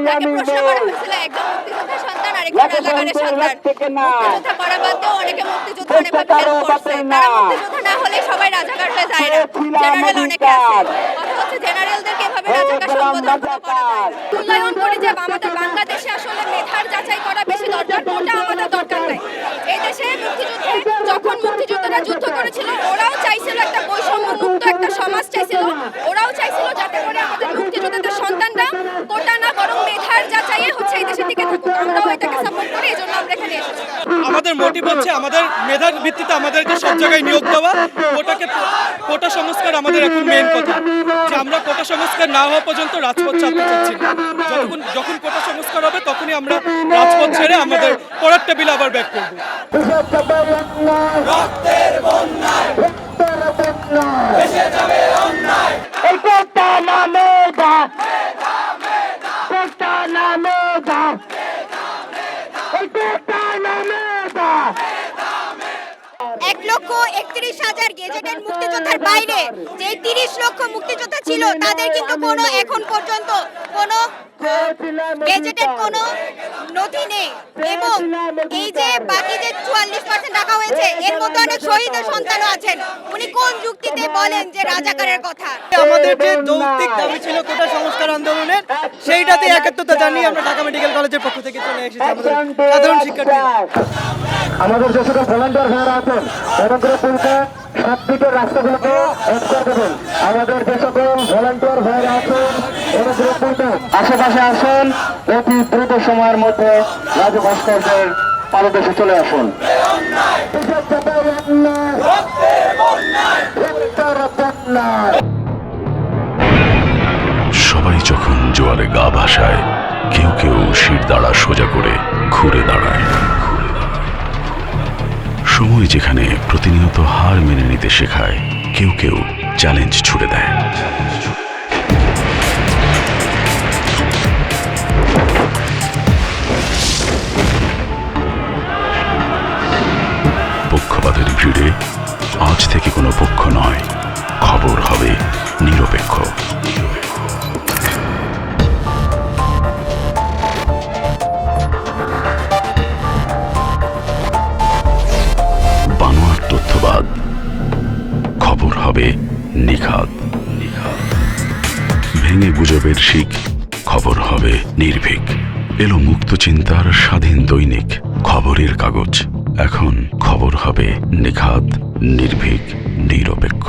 তাকে প্রশ্ন করা হয়েছিল একজন মুক্তিযোদ্ধার সন্তান আরেকজন রাজাকারের সন্তান। মুক্তিযোদ্ধা করা বাদে অনেকে মুক্তিযোদ্ধা অনেকভাবে হেল্প করছে। তারা মুক্তিযোদ্ধা না হলে সবাই রাজাকার হয়ে যায় না, জেনারেল অনেকে আছে। কথা হচ্ছে জেনারেলদেরকে এভাবে রাজাকার সম্বোধন করা যায়। মূল্যায়ন করি যে আমাদের বাংলাদেশে আসলে মেধার যাচাই করা বেশি দরকার, ওটা আমাদের দরকার নাই। এই দেশে যখন মুক্তিযোদ্ধারা যুদ্ধ করেছিল ওরাও চাইছিল একটা বৈষম্য মুক্ত একটা সমাজ চাইছিল। ওরাও চাইছিল যাতে করে আমাদের মুক্তিযোদ্ধাদের সন্তানরা কোটা না বরং মেধার যাচাইয়ে হচ্ছে এই দেশে টিকে থাকুক। আমরাও এটাকে সাপোর্ট করি, এই জন্য আমরা এখানে এসেছি। আমাদের মোটিভ হচ্ছে আমাদের মেধার ভিত্তিতে আমাদেরকে সব জায়গায় নিয়োগ দেওয়া। কোটা সংস্কার আমাদের এখন মেইন কথা, যে আমরা কোটা সংস্কার না হওয়া পর্যন্ত রাজপথ চাপতে চাচ্ছি না। যখন কোটা সংস্কার হবে তখনই আমরা রাজপথ ছেড়ে আমাদের পরের টেবিলে আবার ব্যাক করবো। এক লক্ষ 31,000 গেজেটেড মুক্তিযোদ্ধার বাইরে যে 30 লক্ষ মুক্তিযোদ্ধা ছিল তাদের কিন্তু কোনো এখন পর্যন্ত কোনো গেজেটেড কোনো নথি নেই। এবং এই যে বাকি যে 44% রাখা হয়েছে এর মধ্যে অনেক শহীদের সন্তানও আছেন। উনি কোন যুক্তিতে বলেন যে রাজাকারের কথা? আমাদের যে যৌক্তিক দাবি ছিল কোটা সংস্কার আন্দোলনের, সেইটাতে একাত্মতা জানিয়ে আমরা ঢাকা মেডিকেল কলেজের পক্ষ থেকে চলে এসেছি। আমাদের সাধারণ শিক্ষার্থী, আমাদের যে সকল ভলান্টিয়ার ভাইরা আছেন অনুগ্রহপূর্বক সবদিকের রাস্তাগুলোকে এক করে দেবেন। আমাদের যে সকল ভলান্টিয়ার ভাইরা আছেন অনুগ্রহপূর্বক আশেপাশে আসুন, অতি দ্রুত সময়ের মধ্যে রাজু ভাস্কর্যের পাদদেশে চলে আসুন। সবাই যখন জোয়ারে গা ভাসায়, কেউ কেউ শির দাঁড়া সোজা করে ঘুরে দাঁড়ায়। সময় যেখানে প্রতিনিয়ত হার মেনে নিতে শেখায়, কেউ কেউ চ্যালেঞ্জ ছুড়ে দেয়। পক্ষপাতের ভিড়ে আজ থেকে কোনো পক্ষ নয়, খবর হবে নিরপেক্ষ। বানোয়াট তথ্যবাদ, খবর হবে নিখাত। ভেঙে গুজবের শিক, খবর হবে নির্ভীক। এলো মুক্ত চিন্তার স্বাধীন দৈনিক খবরের কাগজ। এখন খবর হবে নিখাত, নির্ভীক, নিরপেক্ষ।